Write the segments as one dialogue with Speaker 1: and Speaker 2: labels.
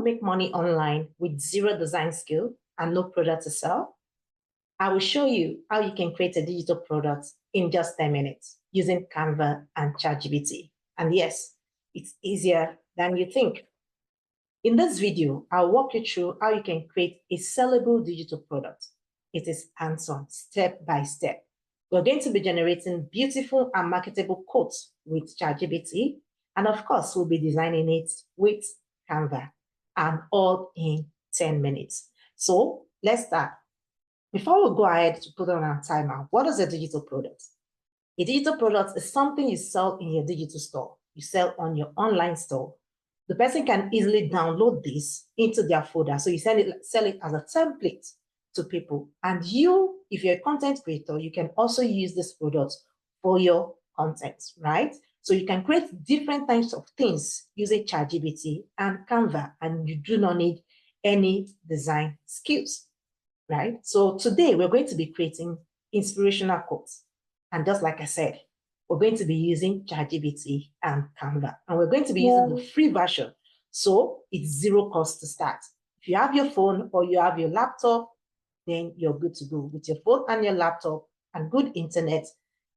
Speaker 1: make money online with zero design skill and no product to sell? I will show you how you can create a digital product in just 10 minutes using Canva and ChatGPT. And yes, it's easier than you think. In this video, I'll walk you through how you can create a sellable digital product. It is hands-on, step by step. We're going to be generating beautiful and marketable quotes with ChatGPT. And of course, we'll be designing it with Canva, and all in 10 minutes. So let's start. Before we go ahead to put on our timer, what is a digital product? A digital product is something you sell in your digital store. You sell on your online store. The person can easily download this into their folder. So you sell it as a template to people. And you, if you're a content creator, you can also use this product for your content, right? So you can create different types of things using ChatGPT and Canva, and you do not need any design skills, right? So today we're going to be creating inspirational quotes. And just like I said, we're going to be using ChatGPT and Canva, and we're going to be using the free version. So it's zero cost to start. If you have your phone or you have your laptop, then you're good to go. With your phone and your laptop and good internet,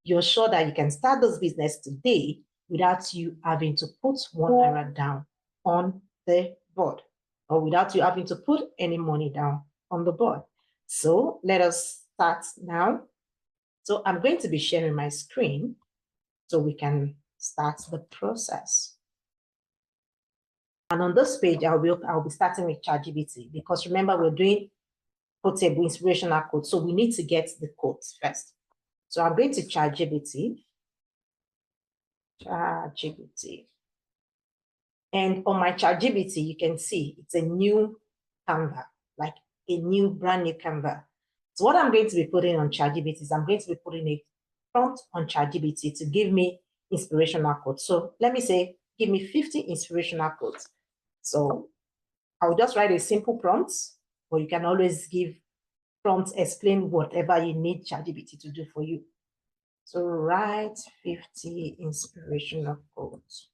Speaker 1: you're sure that you can start this business today without you having to put 1 naira down on the board, or without you having to put any money down on the board. So let us start now. So I'm going to be sharing my screen so we can start the process. And on this page, I'll be starting with ChatGPT, because remember, we're doing quotable inspirational quotes, so we need to get the quotes first. So I'm going to ChatGPT. And on my ChatGPT, you can see it's a new Canva, like a new brand new Canva. So what I'm going to be putting on ChatGPT is I'm going to be putting a prompt on ChatGPT to give me inspirational quotes. So let me say, give me 50 inspirational quotes. So I'll just write a simple prompt, or you can always give prompts, explain whatever you need ChatGPT to do for you. So write 50 inspirational quotes.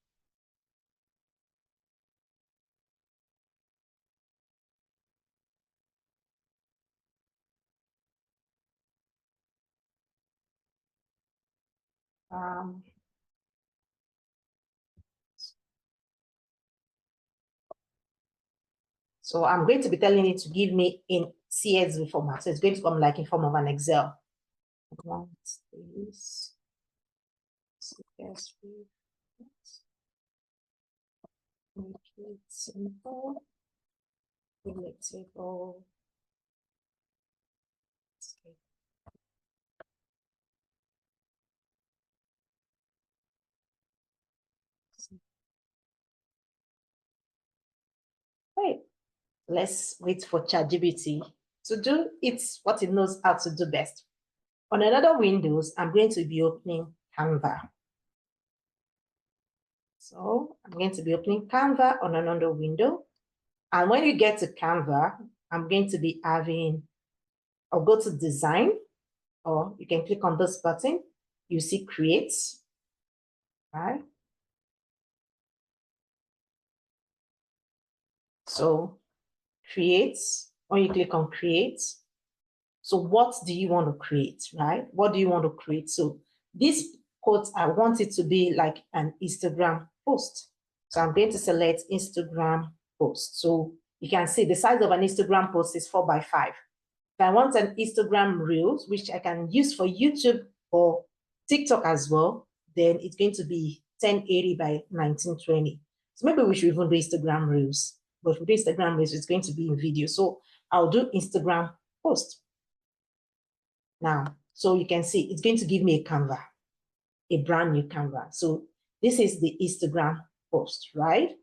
Speaker 1: So I'm going to be telling it to give me in CSV format. So it's going to come like in form of an Excel. This CSV. Make it simple. Relatable. Right. Let's wait for ChatGPT to do what it knows how to do best. On another Windows, I'm going to be opening Canva. So I'm going to be opening Canva on another window. And when you get to Canva, I'm going to be I'll go to design, or you can click on this button. You see create, right? So create, when you click on create, so what do you want to create, right? What do you want to create? So this quote, I want it to be like an Instagram post. So I'm going to select Instagram post. So you can see the size of an Instagram post is 4 by 5. If I want an Instagram Reels, which I can use for YouTube or TikTok as well, then it's going to be 1080 by 1920. So maybe we should even do Instagram Reels. But for Instagram Reels, it's going to be in video. So I'll do Instagram post. Now, so you can see it's going to give me a Canva, a brand new Canva. So this is the Instagram post, right?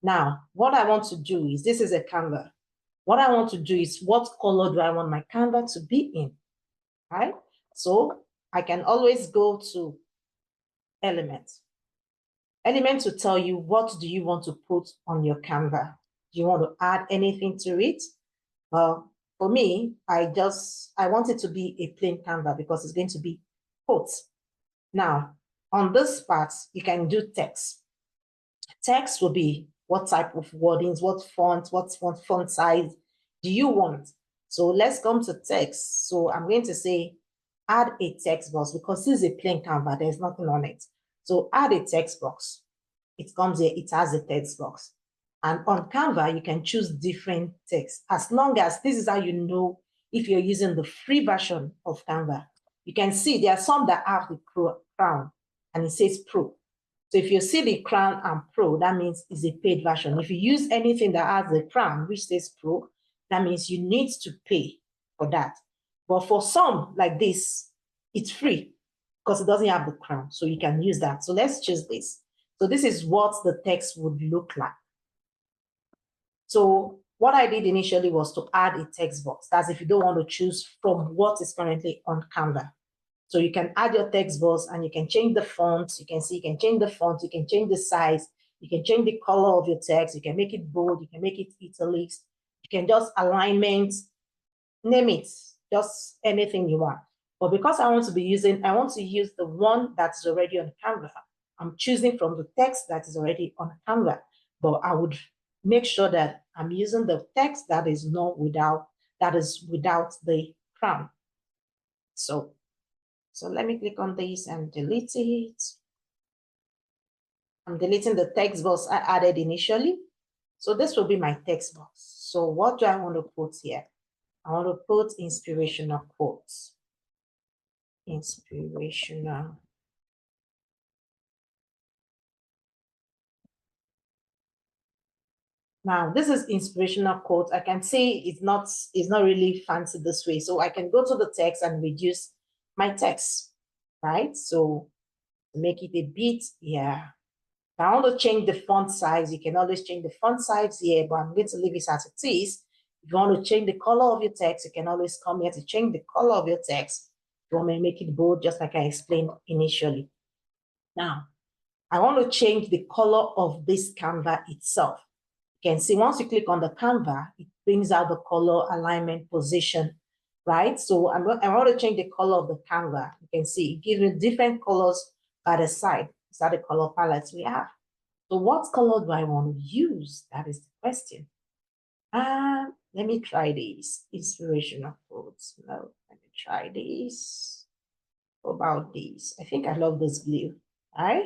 Speaker 1: Now, what I want to do is, this is a Canva. What I want to do is, what color do I want my Canva to be in, right? So I can always go to Elements. Elements will tell you, what do you want to put on your Canva? Do you want to add anything to it? Well, for me, I want it to be a plain Canva, because it's going to be quotes. Now, on this part, you can do text. Text will be what type of wordings, what font size do you want? So let's come to text. So I'm going to say add a text box because this is a plain Canva, there's nothing on it. So add a text box. It comes here, it has a text box. And on Canva, you can choose different text. As long as this is how you know if you're using the free version of Canva. You can see there are some that have the crown and it says Pro. So if you see the crown and Pro, that means it's a paid version. If you use anything that has the crown, which says Pro, that means you need to pay for that. But for some like this, it's free because it doesn't have the crown. So you can use that. So let's choose this. So this is what the text would look like. So what I did initially was to add a text box. That's if you don't want to choose from what is currently on Canva. So you can add your text box and you can change the font. You can see you can change the font, you can change the size, you can change the color of your text, you can make it bold, you can make it italics, you can just alignment, name it, just anything you want. But because I want to use the one that's already on Canva, I'm choosing from the text that is already on Canva. But I would make sure that I'm using the text that is without the crown. So let me click on this and delete it. I'm deleting the text box I added initially. So this will be my text box. So what do I want to put here? I want to put inspirational quotes. Inspirational. Now, this is inspirational quote. I can see it's not really fancy this way. So I can go to the text and reduce my text, right? So make it a bit, yeah. If I want to change the font size, you can always change the font size here, but I'm going to leave it as it is. If you want to change the color of your text, you can always come here to change the color of your text. If you want to make it bold, just like I explained initially. Now, I want to change the color of this Canva itself. You can see once you click on the Canva, it brings out the color, alignment, position, right? So I want to change the color of the Canva. You can see it gives me different colors by the side. These are the color palettes we have. So what color do I want to use? That is the question. Let me try this. Inspirational quotes. No, let me try this. What about this? I think I love this blue, right?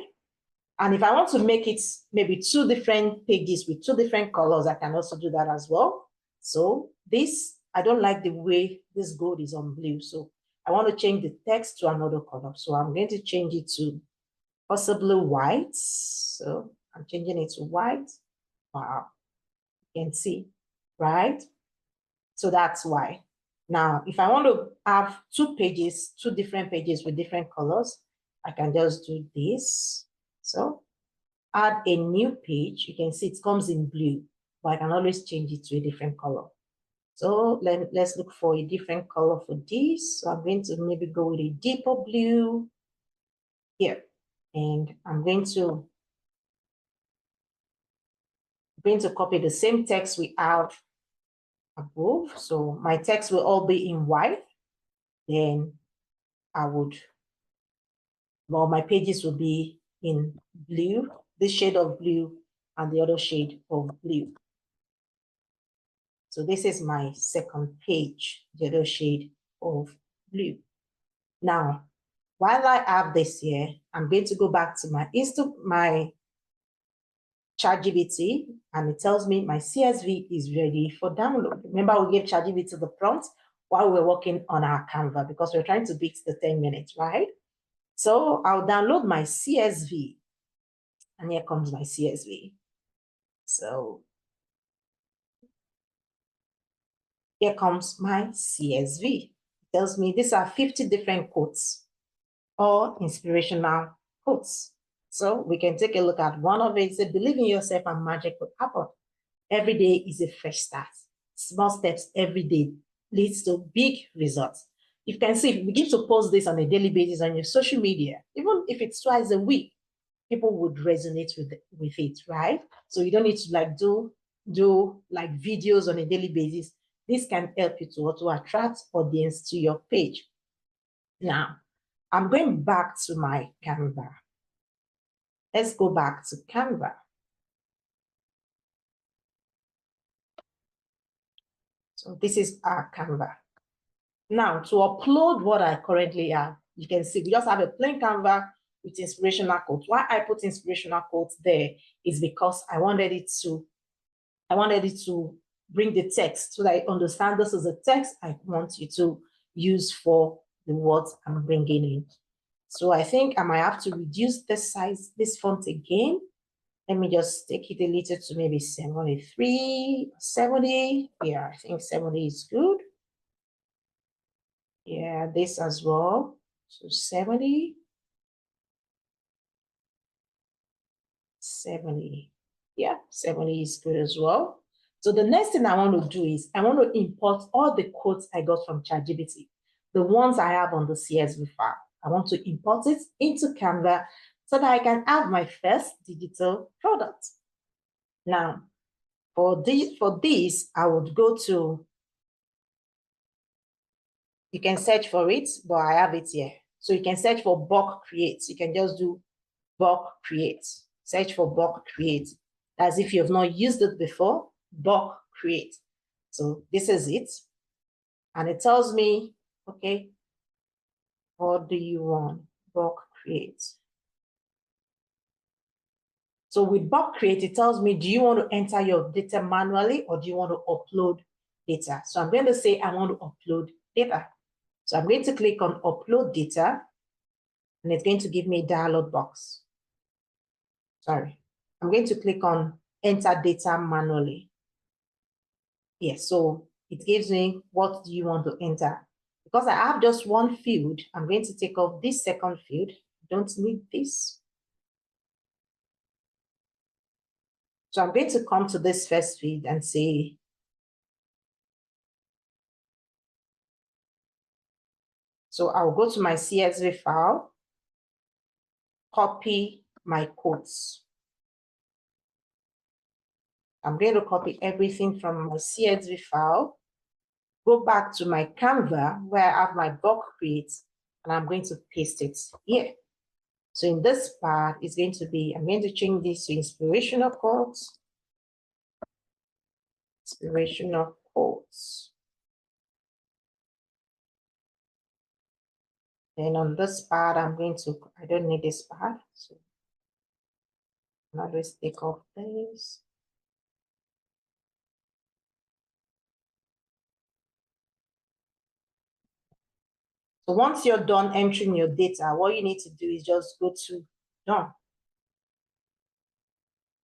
Speaker 1: And if I want to make it maybe 2 different pages with 2 different colors, I can also do that as well. So this, I don't like the way this gold is on blue. So I want to change the text to another color. So I'm going to change it to possibly white. So I'm changing it to white. Wow, you can see, right? So that's why. Now, if I want to have 2 pages, 2 different pages with different colors, I can just do this. So add a new page. You can see it comes in blue, but I can always change it to a different color. So let's look for a different color for this. So I'm going to maybe go with a deeper blue here. And I'm going to copy the same text we have above. So my text will all be in white. Then my pages will be in blue, this shade of blue and the other shade of blue. So this is my second page, the other shade of blue. Now, while I have this here, I'm going to go back to my ChatGPT, and it tells me my CSV is ready for download. Remember, we gave ChatGPT the prompt while we're working on our Canva because we're trying to beat the 10 minutes, right? So I'll download my CSV, and here comes my CSV. So here comes my CSV. It tells me these are 50 different quotes or inspirational quotes. So we can take a look at one of it. Say, believe in yourself and magic will happen. Every day is a fresh start. Small steps every day leads to big results. You can see, if you begin to post this on a daily basis on your social media, even if it's twice a week, people would resonate with it, right? So you don't need to like do like videos on a daily basis. This can help you to attract audience to your page. Now, I'm going back to my Canva. Let's go back to Canva. So this is our Canva. Now, to upload what I currently have, you can see we just have a plain Canva with inspirational quotes. Why I put inspirational quotes there is because I wanted it to bring the text so that I understand this is a text I want you to use for the words I'm bringing in. So I think I might have to reduce this size, this font again. Let me just take it a little to maybe 73, 70. Yeah, I think 70 is good. Yeah, this as well. So 70. 70. Yeah, 70 is good as well. So the next thing I want to do is I want to import all the quotes I got from ChatGPT, the ones I have on the CSV file. I want to import it into Canva so that I can have my first digital product. Now, for this, I would go to, you can search for it, but I have it here. So you can search for bulk create. You can just do bulk create. Search for bulk create. As if you have not used it before, bulk create. So this is it. And it tells me, okay, what do you want? Bulk create. So with bulk create, it tells me, do you want to enter your data manually or do you want to upload data? So I'm going to say I want to upload data. So I'm going to click on upload data and it's going to give me a dialog box. Sorry, I'm going to click on enter data manually. Yes, so it gives me what do you want to enter. Because I have just one field, I'm going to take off this second field. Don't need this. So I'm going to come to this first field and say, so I'll go to my CSV file, copy my quotes. I'm going to copy everything from my CSV file, go back to my Canva where I have my bulk create, and I'm going to paste it here. So in this part, it's going to be, I'm going to change this to inspirational quotes. Inspirational quotes. And on this part, I'm going to, I don't need this part. So I'll always take off this. So once you're done entering your data, what you need to do is just go to done.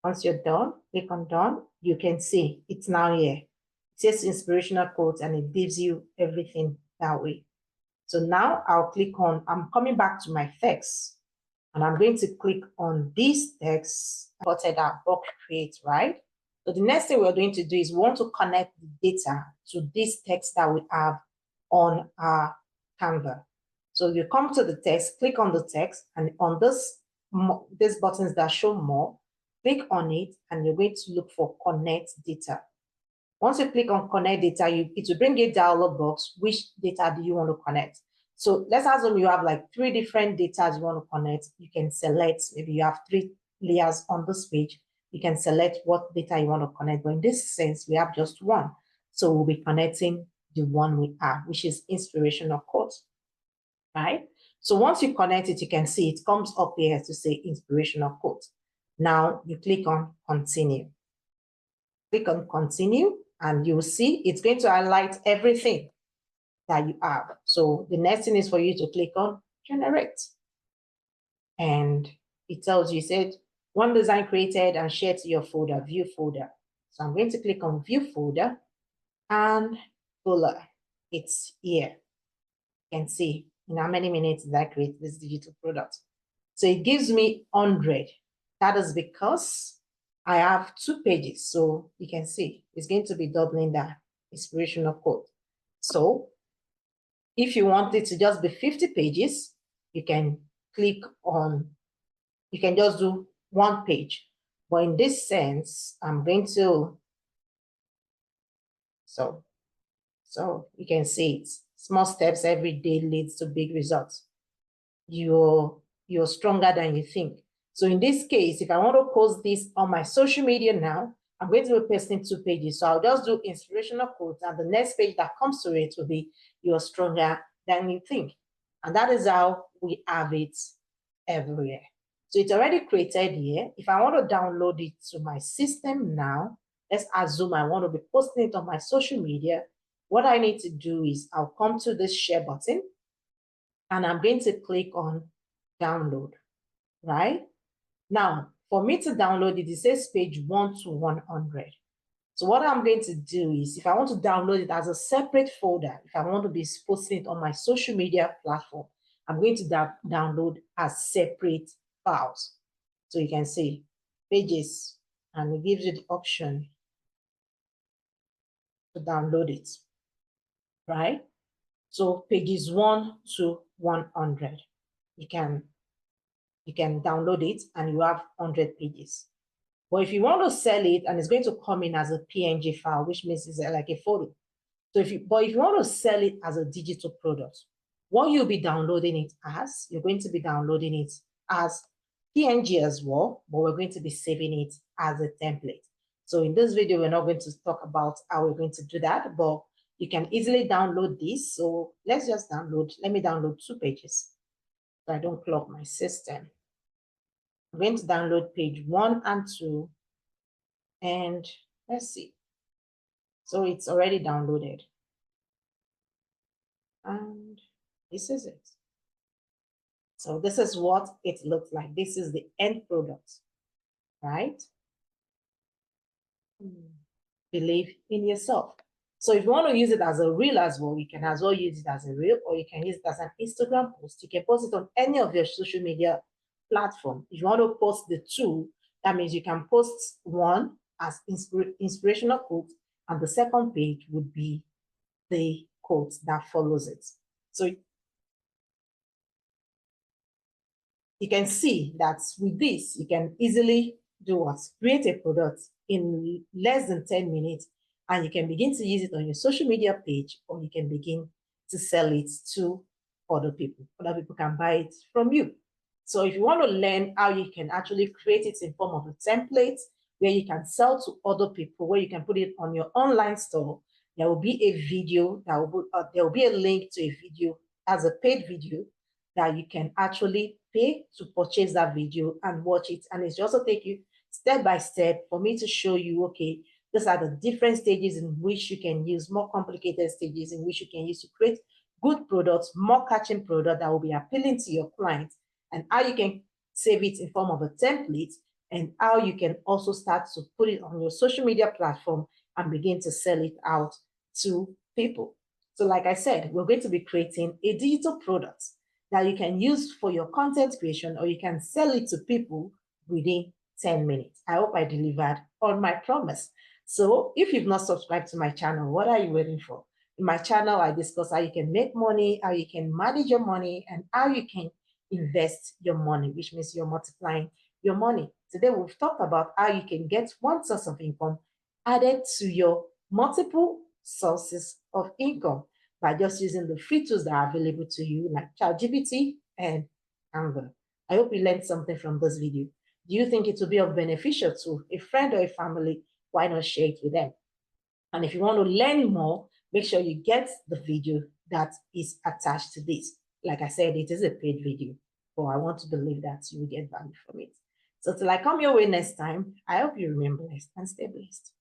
Speaker 1: Once you're done, click on done. You can see it's now here. It says inspirational quotes and it gives you everything that way. So now I'll click on, I'm coming back to my text and I'm going to click on this text, imported our bulk create, right? So the next thing we're going to do is we want to connect the data to this text that we have on our Canva. So you come to the text, click on the text, and on these buttons that show more, click on it, and you're going to look for connect data. Once you click on connect data, it will bring a dialog box. Which data do you want to connect? So let's assume you have like 3 different data you want to connect. You can select, maybe you have 3 layers on this page. You can select what data you want to connect. But in this sense, we have just one. So we'll be connecting the one we have, which is inspirational quotes, right? So once you connect it, you can see it comes up here to say inspirational quotes. Now you click on continue. Click on continue and you'll see it's going to highlight everything that you have. So the next thing is for you to click on generate. And it tells you, it said, one design created and shared to your folder, view folder. So I'm going to click on view folder and folder. It's here. You can see in how many minutes did I create this digital product. So it gives me 100. That is because I have 2 pages. So you can see it's going to be doubling that inspirational quote. So if you want it to just be 50 pages, you can click on, you can just do 1 page. But in this sense, I'm going to, so you can see it. Small steps every day leads to big results. You're stronger than you think. So in this case, if I want to post this on my social media now, I'm going to be pasting 2 pages. So I'll just do inspirational quotes, and the next page that comes to it will be you're stronger than you think. And that is how we have it everywhere. So it's already created here. If I want to download it to my system now, let's assume I want to be posting it on my social media. What I need to do is I'll come to this share button and I'm going to click on download, right? Now, for me to download it, it says page 1 to 100. So what I'm going to do is, if I want to download it as a separate folder, if I want to be posting it on my social media platform, I'm going to download as separate files. So you can see pages, and it gives you the option to download it, right? So pages 1 to 100. You can download it and you have 100 pages. But if you want to sell it, and it's going to come in as a PNG file, which means it's like a photo. So if you want to sell it as a digital product, what you'll be downloading it as, you're going to be downloading it as PNG as well, but we're going to be saving it as a template. So in this video, we're not going to talk about how we're going to do that, but you can easily download this. So let's just download, let me download 2 pages so I don't clog my system. I'm going to download page 1 and 2, and let's see. So it's already downloaded. And this is it. So this is what it looks like. This is the end product, right? Believe in yourself. So if you want to use it as a reel as well, you can as well use it as a reel, or you can use it as an Instagram post. You can post it on any of your social media platform. If you want to post the 2, that means you can post one as inspirational quote, and the second page would be the quote that follows it. So you can see that with this, you can easily do what? Create a product in less than 10 minutes, and you can begin to use it on your social media page, or you can begin to sell it to other people. Other people can buy it from you. So if you want to learn how you can actually create it in form of a template where you can sell to other people, where you can put it on your online store, there will be a video that will there will be a link to a video as a paid video that you can actually pay to purchase that video and watch it. And it's also take you step by step for me to show you, okay, these are the different stages in which you can use, more complicated stages in which you can use to create good products, more catching product that will be appealing to your clients, and how you can save it in form of a template, and how you can also start to put it on your social media platform and begin to sell it out to people. So like I said, we're going to be creating a digital product that you can use for your content creation, or you can sell it to people within 10 minutes. I hope I delivered on my promise. So if you've not subscribed to my channel, what are you waiting for? In my channel, I discuss how you can make money, how you can manage your money, and how you can invest your money, which means you're multiplying your money. Today, we've talked about how you can get one source of income added to your multiple sources of income by just using the free tools that are available to you, like ChatGPT and Canva. I hope you learned something from this video. Do you think it will be of beneficial to a friend or a family? Why not share it with them? And if you want to learn more, make sure you get the video that is attached to this. Like I said, it is a paid video, but I want to believe that you will get value from it. So till I come your way next time, I hope you remember blessed and stay blessed.